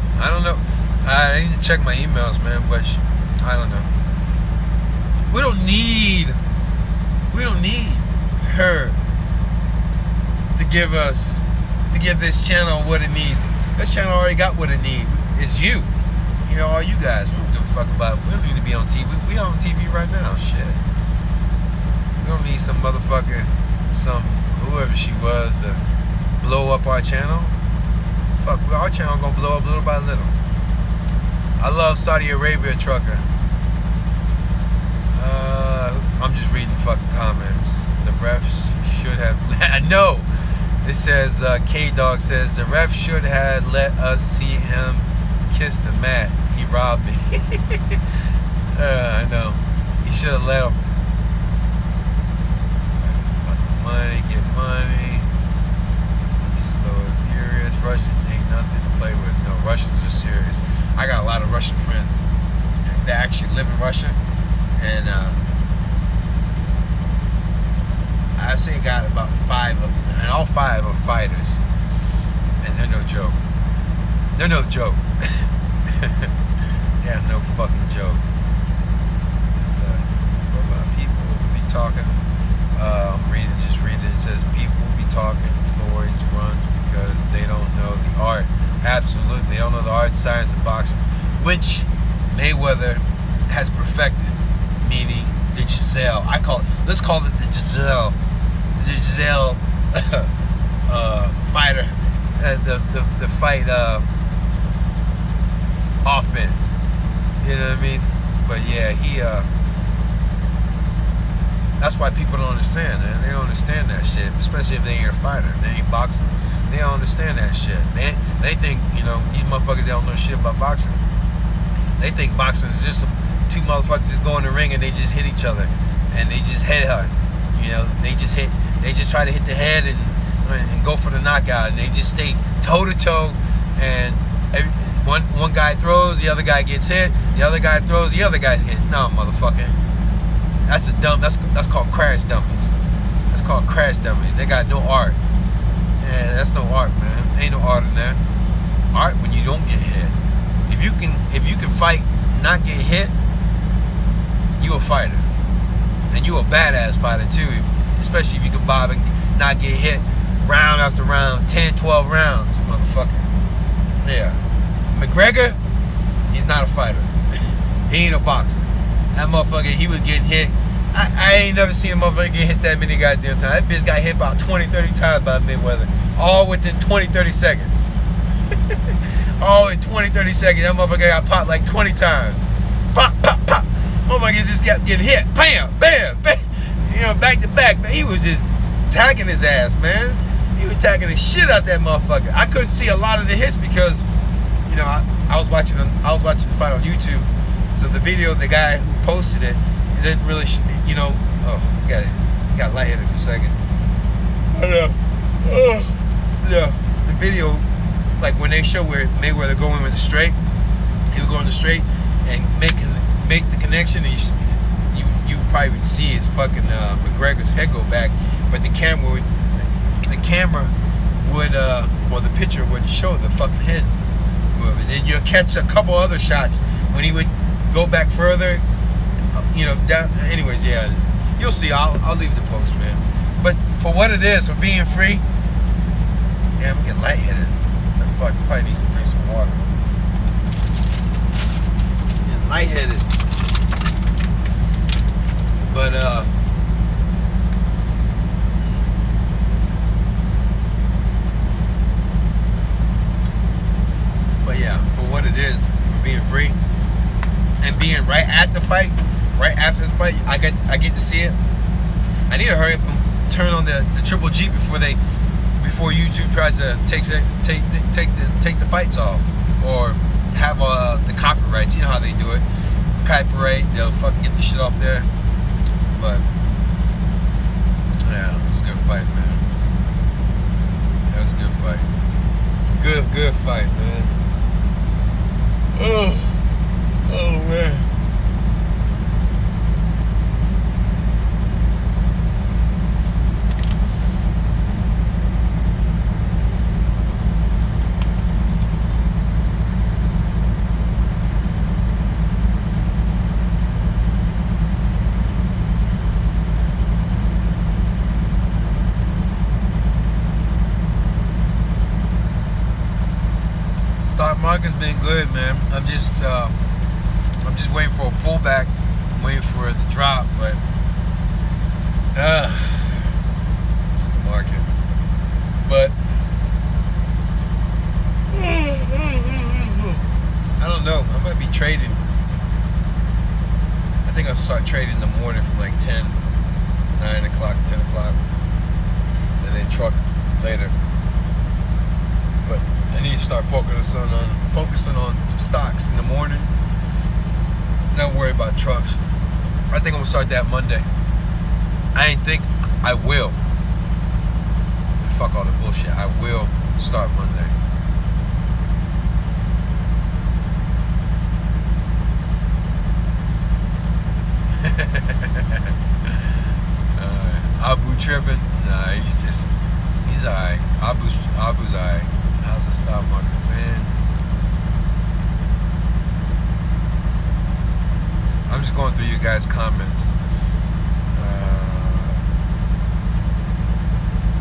I need to check my emails, man, but I don't know. We don't need her to give this channel what it needs. This channel already got what it needs. It's you. You know, all you guys. We don't give a fuck about it. We don't need to be on TV. We on TV right now. Shit. We don't need some motherfucker some whoever she was to blow up our channel. Fuck, our channel gonna blow up little by little. I love Saudi Arabia trucker. I'm just reading fucking comments. The refs should have. I know. It says K-Dog says the ref should have let us see him kiss the mat. He robbed me. I know. He should have let him. About the money, get money. He's slow and furious. Russians ain't nothing to play with. No, Russians are serious. I got a lot of Russian friends that actually live in Russia, and I say I got about 5 of them, and all 5 are fighters, and they're no joke. They're no joke. Yeah, no fucking joke. What about people be talking? I'm just reading. It says people be talking Floyd's runs because they don't know the art. Absolutely, they don't know the art and science of boxing, which MayWeather has perfected. Meaning the Giselle. Let's call it the Giselle. The Giselle fighter. The fight offense. You know what I mean? But yeah, that's why people don't understand, man. They don't understand that shit, especially if they ain't a fighter. They ain't boxing. They don't understand that shit. They think, you know, these motherfuckers, they don't know shit about boxing. They think boxing is just 2 motherfuckers just go in the ring and they just hit each other and they just headhunt. You know, they just try to hit the head and go for the knockout, and they just stay toe to toe, and one guy throws, the other guy gets hit, the other guy throws, the other guy hit. No, motherfucker. That's called crash dummies. That's called crash dummies. They got no art. Yeah, that's no art, man. Ain't no art in that. Art when you don't get hit. If you can fight, not get hit, you a fighter. And you a badass fighter too, especially if you can bob and not get hit round after round, 10, 12 rounds, motherfucker. Yeah. McGregor, he's not a fighter. He ain't a boxer. That motherfucker, he was getting hit. I ain't never seen a motherfucker get hit that many goddamn times. That bitch got hit about 20, 30 times by MayWeather. All within 20, 30 seconds. All in 20, 30 seconds. That motherfucker got popped like 20 times. Pop, pop, pop. Motherfucker just kept getting hit. Bam, bam, bam. You know, back to back. Man, he was just attacking his ass, man. He was attacking the shit out that motherfucker. I couldn't see a lot of the hits because, you know, I was watching the fight on YouTube. So the video, the guy who posted it, it didn't really, you know. Oh, got lightheaded for a second. Yeah, the video, like when they show where MayWeather going with the straight, he would go in the straight and make the connection, and you probably would see his fucking McGregor's head go back, but the camera would, or the picture wouldn't show the fucking head move. And then you'll catch a couple other shots when he would go back further, you know, down. Anyways, yeah, you'll see. I'll leave the post, man. But for what it is, for being free, damn, I'm getting lightheaded. The fuck, probably need to drink some water. Getting lightheaded. But yeah, for what it is, for being free and being right at the fight, right after the fight, I get to see it. I need to hurry up and turn on the Triple G before YouTube tries to take the fights off, or have the copyrights. You know how they do it. Copyright, they'll fucking get the shit off there. But yeah, it was a good fight, man. That was a good fight. Good fight, man. Oh man. Stock market's been good, man. I'm just waiting for a pullback. I'm waiting for the drop, but might be trading. I think I'll start trading in the morning from like 10, 9 o'clock, 10 o'clock, and then truck later. But I need to start focusing on stocks in the morning. Not worry about trucks. I think I'm gonna start that Monday. I ain't think I will. Fuck all the bullshit. I will start Monday. Abu tripping? Nah, he's alright. Abu's alright. How's the stock market, man? I'm just going through you guys' comments.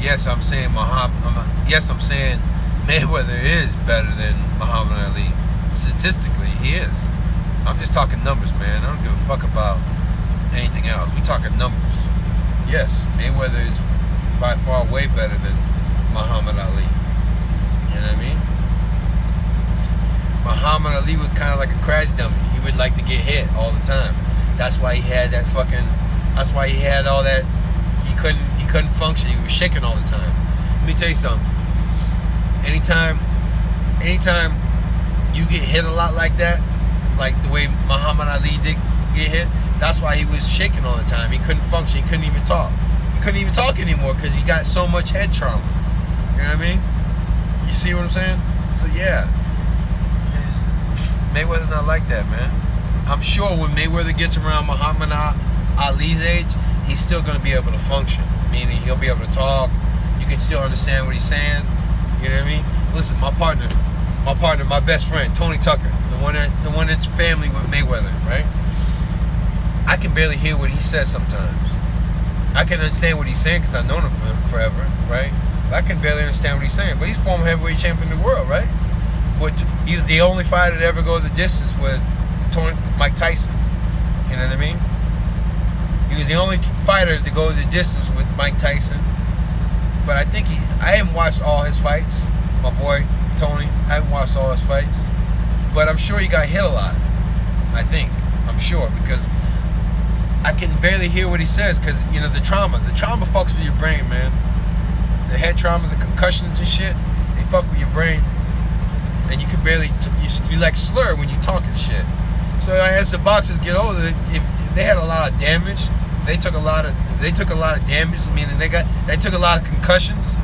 Yes, I'm saying I'm saying Mayweather is better than Muhammad Ali. Statistically, he is. I'm just talking numbers, man. I don't give a fuck about anything else. We talking numbers. Yes, Mayweather is by far way better than Muhammad Ali. You know what I mean? Muhammad Ali was kind of like a crash dummy. He would like to get hit all the time. That's why he had that fucking. That's why he had all that. He couldn't function. He was shaking all the time. Let me tell you something. Anytime you get hit a lot like that, like the way Muhammad Ali did get hit, that's why he was shaking all the time. He couldn't function. He couldn't even talk. He couldn't even talk anymore because he got so much head trauma. You know what I mean? You see what I'm saying? So yeah, Mayweather's not like that, man. I'm sure when Mayweather gets around Muhammad Ali's age, he's still going to be able to function. Meaning he'll be able to talk. You can still understand what he's saying. You know what I mean? Listen, my partner, my best friend, Tony Tucker, the one that's family with Mayweather, right? I can barely hear what he says sometimes. I can understand what he's saying because I've known him forever, right? But I can barely understand what he's saying. But he's former heavyweight champion of the world, right? He's the only fighter to ever go the distance with Mike Tyson. You know what I mean? He was the only fighter to go the distance with Mike Tyson. But I think I haven't watched all his fights. My boy, Tony, I haven't watched all his fights. But I'm sure he got hit a lot. I think. I'm sure. Because I can barely hear what he says. Because, you know, the trauma fucks with your brain, man. The head trauma, the concussions and shit, they fuck with your brain. And you can barely, you like slur when you talk and shit. So as the boxers get older, if they had a lot of damage, they took a lot of damage, meaning they took a lot of concussions,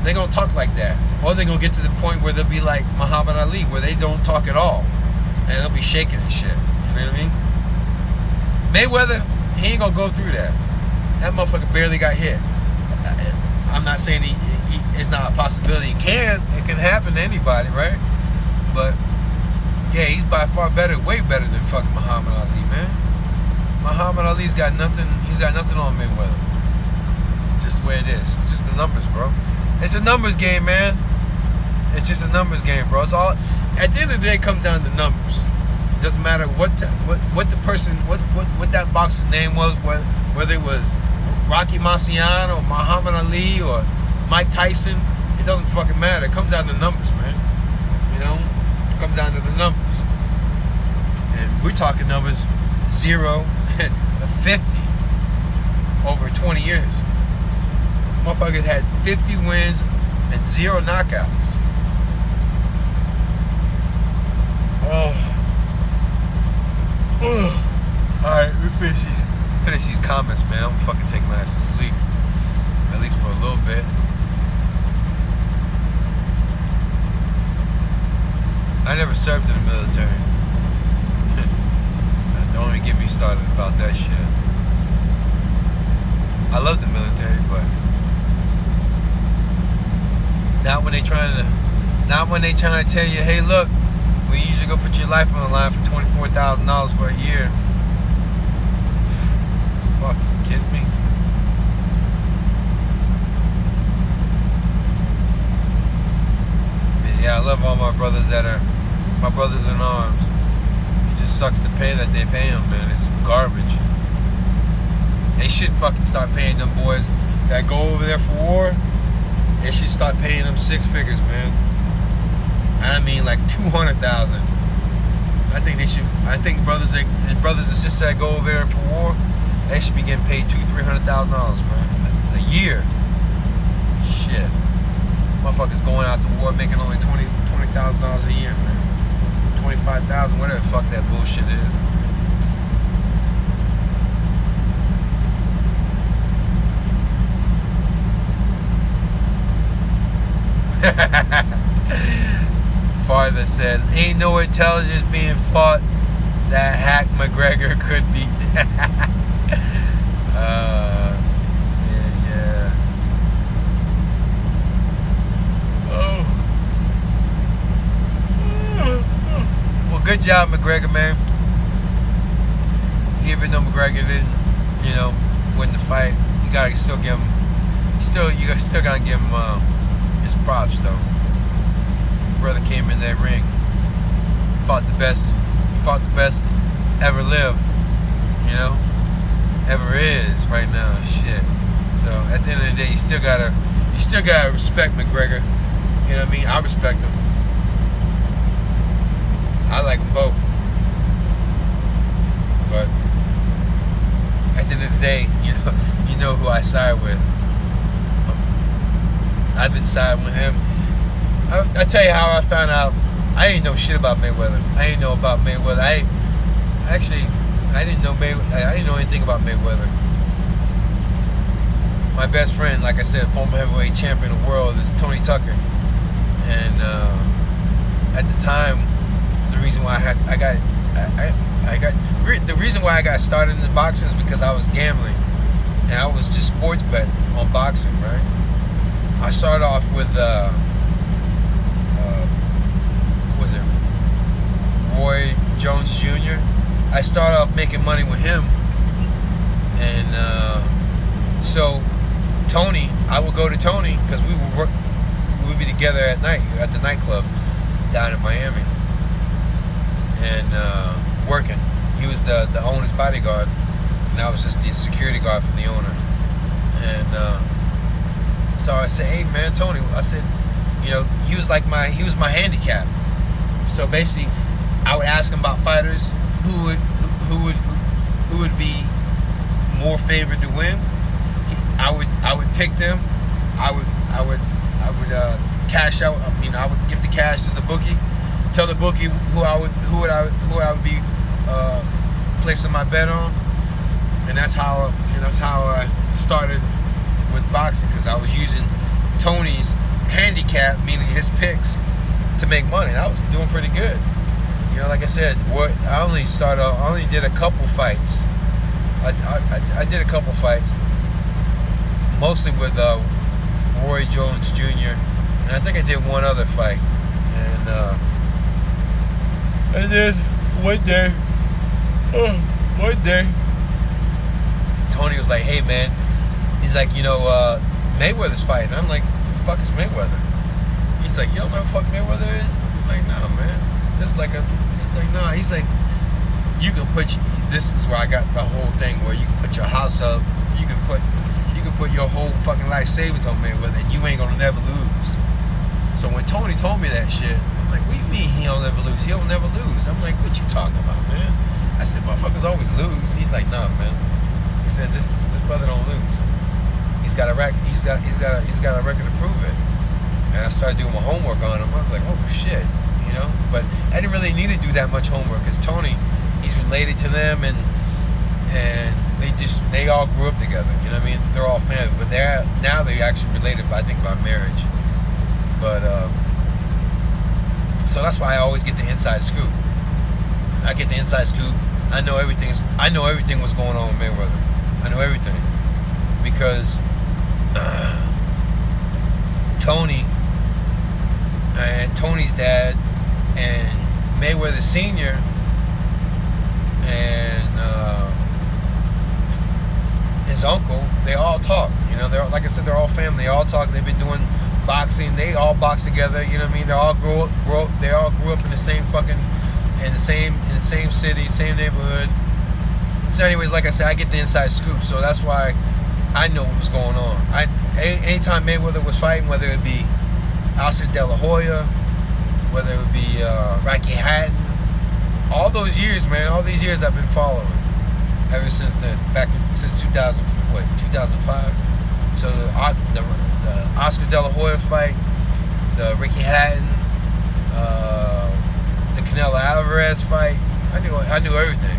they're gonna talk like that. Or they're gonna get to the point where they'll be like Muhammad Ali, where they don't talk at all. And they'll be shaking and shit. You know what I mean? Mayweather, he ain't gonna go through that. That motherfucker barely got hit. I'm not saying it's not a possibility. It can happen to anybody, right? But yeah, he's by far better, way better than fucking Muhammad Ali, man. Muhammad Ali's got nothing. He's got nothing on Mayweather. It's just the way it is. It's just the numbers, bro. It's a numbers game, man. It's just a numbers game, bro. It's all. At the end of the day, it comes down to numbers. It doesn't matter what the person, what that boxer's name was, whether it was Rocky Marciano or Muhammad Ali or Mike Tyson. It doesn't fucking matter. It comes down to numbers, man. You know, it comes down to the numbers. And we're talking numbers 0 to 50 over 20 years. Motherfuckers had 50 wins and 0 knockouts. Oh. Alright, we finish these comments, man. I'm gonna fucking take my ass to sleep. At least for a little bit. I never served in the military. Don't even get me started about that shit. I love the military, but not when they trying to tell you, hey, look, we usually go put your life on the line for $24,000 for a year. Fucking kidding me? Yeah, I love all my brothers in arms. It just sucks the pay that they pay them, man. It's garbage. They should fucking start paying them boys that go over there for war. They should start paying them 6 figures, man. I mean like 200,000. I think they should. I think brothers and sisters that go over there for war, they should be getting paid $200,000-$300,000, man, a year. Shit, motherfuckers going out to war making only $20,000 a year, man. 25,000, whatever the fuck that bullshit is. Father says, ain't no intelligence being fought that Hack McGregor could beat. Yeah. Oh. Well, good job, McGregor, man. Even though McGregor didn't, win the fight, you gotta still give him. You still gotta give him his props, though. Brother came in that ring, fought the best. He fought the best ever lived, ever is right now. Shit. So at the end of the day, you still gotta respect McGregor. You know what I mean? I respect him. I like them both. But at the end of the day, you know who I side with. I've been siding with him. I tell you how I found out. I didn't know shit about Mayweather. I didn't know about Mayweather. I didn't know I didn't know anything about Mayweather. My best friend, like I said, former heavyweight champion of the world, is Tony Tucker. And at the time, the reason why the reason why I got started in the boxing is because I was gambling, and I was just sports bet on boxing, right? I started off with was it Roy Jones Jr.? I started off making money with him, and so Tony, I would go to Tony because we would be together at night at the nightclub down in Miami, and working. He was the owner's bodyguard, and I was just the security guard for the owner. And so I said, "Hey man, Tony," I said, he was my handicap. So basically, I would ask him about fighters who would be more favored to win. I would pick them. I would cash out. I would give the cash to the bookie. Tell the bookie who I would be placing my bet on, and that's how I started with boxing, because I was using Tony's handicap, meaning his picks, to make money. And I was doing pretty good. Like I said, I only did a couple fights. I did a couple fights, mostly with Roy Jones Jr. And I think I did one other fight. And then one day, Tony was like, "Hey man," he's like, "Mayweather's fighting." I'm like, "Who the fuck is Mayweather?" He's like, "You don't know who the fuck Mayweather is?" I'm like, "Nah, man. This is like a." He's like, "Nah." He's like, This is where I got the whole thing where you can put your house up. You can put your whole fucking life savings on Mayweather, and you ain't gonna never lose. So when Tony told me that shit, I'm like, "What do you mean he don't never lose? He'll never lose." I'm like, "What you talking about, man?" I said, "Motherfuckers always lose." He's like, "Nah, man." He said, "This brother don't lose. He's got a record. He's got a record to prove it." And I started doing my homework on him. I was like, "Oh shit," But I didn't really need to do that much homework because Tony, he's related to them, and they all grew up together. You know what I mean? They're all family, but they're actually related, I think, by marriage. But so that's why I always get the inside scoop. I get the inside scoop. I know everything was going on with Mayweather. I know everything because Tony and Tony's dad and Mayweather Sr. and his uncle, they all talk. They're, like I said, they're all family. They all talk. They've been doing boxing. They all box together. You know what I mean? They all grew up. They all grew up in the same city, same neighborhood. So, anyways, like I said, I get the inside scoop. So that's why I know what was going on. Anytime Mayweather was fighting, whether it be Alcide De La Hoya, whether it would be Rocky Hatton, all those years, man, all these years I've been following. Ever since since 2005. So the Oscar De La Hoya fight, the Ricky Hatton, the Canelo Alvarez fight. I knew everything.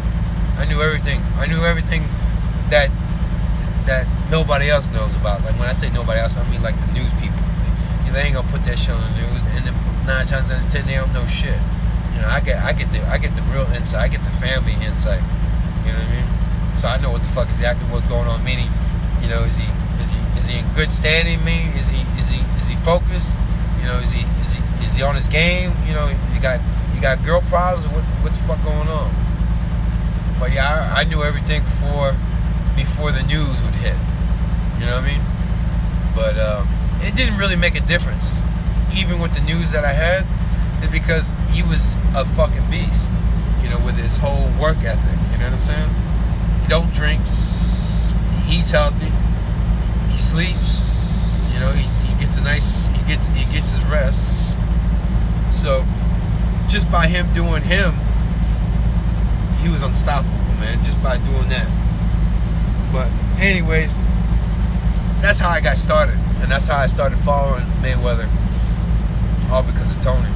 I knew everything that nobody else knows about. Like when I say nobody else, I mean like the news people. They ain't gonna put that shit on the news, and then 9 times out of 10 they don't know shit. You know, I get the real insight. I get the family insight. You know what I mean? So I know what the fuck exactly what's going on. Meaning, you know, is he in good standing? Meaning, is he focused? You know, is he on his game? You know, you got girl problems. What the fuck going on? But yeah, I knew everything before the news would hit. You know what I mean? But it didn't really make a difference, even with the news that I had, because he was a fucking beast. You know, with his whole work ethic. You know what I'm saying? He don't drink. He eats healthy. He sleeps. You know, he gets he gets his rest. So just by him doing him, he was unstoppable, man. Just by doing that. But anyways, that's how I got started, and that's how I started following Mayweather, all because of Tony.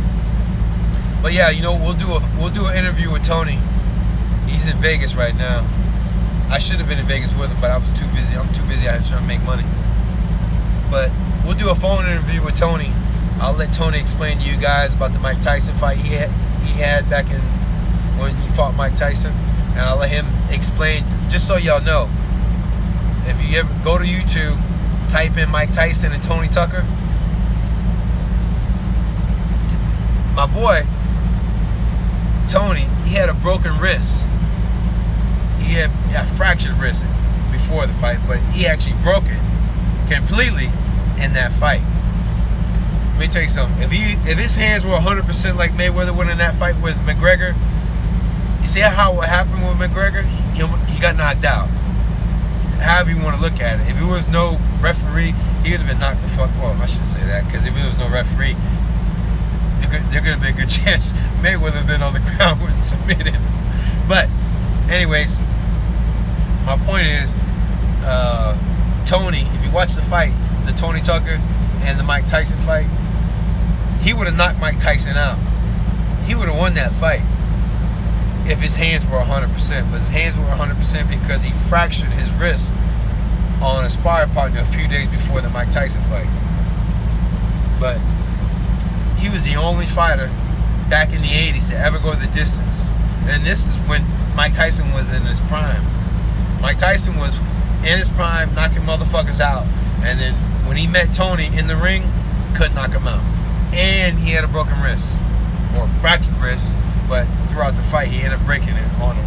But yeah, you know, we'll do an interview with Tony. He's in Vegas right now. I should have been in Vegas with him, but I was too busy. I'm too busy. I had to try to make money. But we'll do a phone interview with Tony. I'll let Tony explain to you guys about the Mike Tyson fight he had back in when he fought Mike Tyson, and I'll let him explain. Just so y'all know, if you ever go to YouTube, type in Mike Tyson and Tony Tucker. My boy Tony, he had a broken wrist. He had a fractured wrist before the fight, but he actually broke it completely in that fight. Let me tell you something. If his hands were 100% like Mayweather winning that fight with McGregor, you see how what happened with McGregor? He got knocked out. However you want to look at it. If it was no referee, he would have been knocked the fuck. Well, I shouldn't say that, because if it was no referee, there could have been a good chance Mayweather would have been on the ground and submitted. But anyways, my point is, Tony, if you watch the fight, the Tony Tucker and the Mike Tyson fight, he would have knocked Mike Tyson out. He would have won that fight if his hands were 100%. But his hands were 100% because he fractured his wrist on a sparring partner a few days before the Mike Tyson fight. But he was the only fighter back in the 80s to ever go the distance. And this is when Mike Tyson was in his prime. Mike Tyson was in his prime, knocking motherfuckers out. And then when he met Tony in the ring, couldn't knock him out. And he had a broken wrist, or fractured wrist, but throughout the fight, he ended up breaking it on him.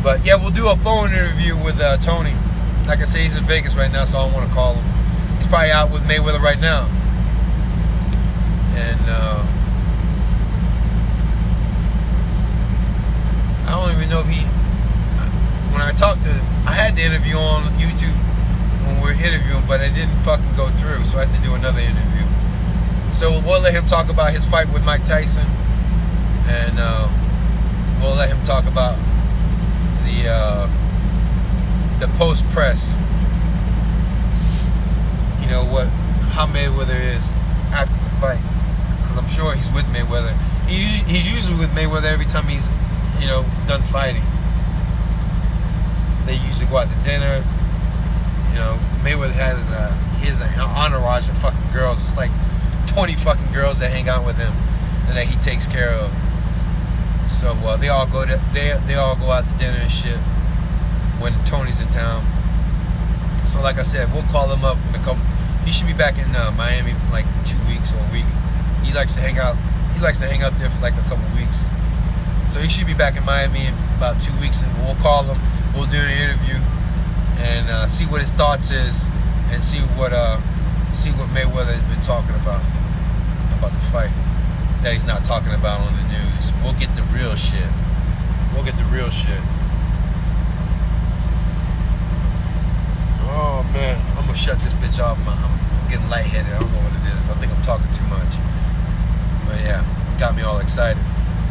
But yeah, we'll do a phone interview with Tony. Like I say, he's in Vegas right now, so I don't want to call him. He's probably out with Mayweather right now. And I don't even know if when I talked to, I had the interview on YouTube when we were interviewing, but it didn't fucking go through, so I had to do another interview. So we'll let him talk about his fight with Mike Tyson, and we'll let him talk about the post press. You know how Mayweather is after the fight, because I'm sure he's with Mayweather. He's usually with Mayweather every time he's, you know, done fighting. They usually go out to dinner. You know, Mayweather has an entourage of fucking girls. It's like 20 fucking girls that hang out with him and that he takes care of. So they all go out to dinner and shit when Tony's in town. So like I said, we'll call him up in a couple. He should be back in Miami like 2 weeks or a week. He likes to hang out. He likes to hang up there for like a couple weeks. So he should be back in Miami in about 2 weeks, and we'll call him. We'll do an interview and see what his thoughts is, and see what Mayweather has been talking about the fight that he's not talking about on the news. We'll get the real shit. We'll get the real shit. Oh man, I'm gonna shut this bitch off. I'm getting lightheaded. I don't know what it is. I think I'm talking too much. But yeah, got me all excited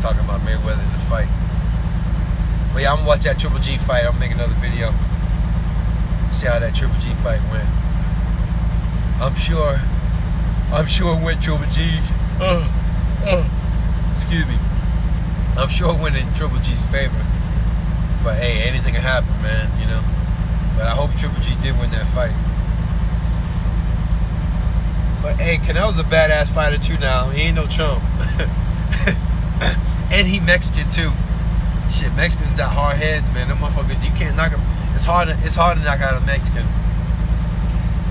talking about Mayweather in the fight. But yeah, I'm gonna watch that Triple G fight. I'm gonna make another video. See how that Triple G fight went. I'm sure it went Triple G. Excuse me. I'm sure it went in Triple G's favor. But hey, anything can happen, man, you know. But I hope Triple G did win that fight. But hey, Canelo's a badass fighter too now. He ain't no chump. And he Mexican too. Shit, Mexicans got hard heads, man. Them motherfuckers, you can't knock them. It's hard to knock out a Mexican.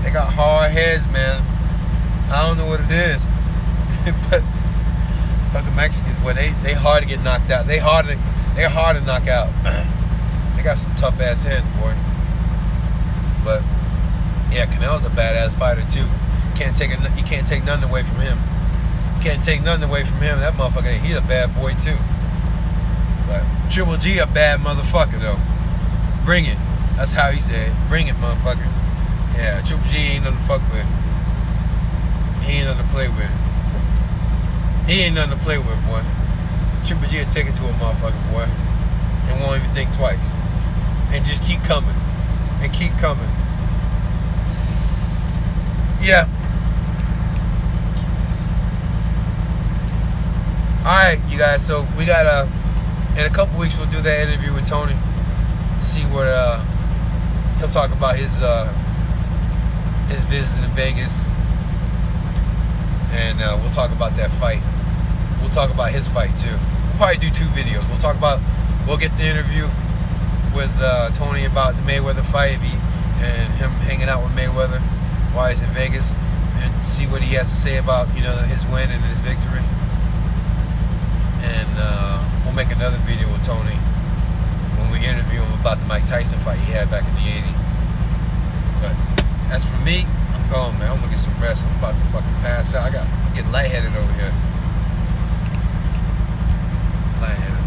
They got hard heads, man. I don't know what it is. But fucking Mexicans, boy, they hard to get knocked out. They're hard to knock out. They got some tough ass heads, boy. But yeah, Canelo's a badass fighter too. You can't take nothing away from him. Can't take nothing away from him. That motherfucker, he's a bad boy too. But Triple G a bad motherfucker though. Bring it. That's how he said. Bring it, motherfucker. Yeah, Triple G ain't nothing to fuck with. He ain't nothing to play with. He ain't nothing to play with, boy. Triple G will take it to a motherfucker, boy. And won't even think twice. And just keep coming. And keep coming. Yeah. Alright, you guys, so we got in a couple weeks we'll do that interview with Tony. See what he'll talk about his visit in Vegas. And we'll talk about that fight. We'll talk about his fight too. We'll probably do 2 videos. We'll get the interview with Tony about the Mayweather fight and him hanging out with Mayweather while he's in Vegas, and see what he has to say about, you know, his win and his victory. And we'll make another video with Tony when we interview him about the Mike Tyson fight he had back in the 80s. But as for me, I'm gone, man. I'm gonna get some rest. I'm about to fucking pass out. I'm getting lightheaded over here. Lightheaded.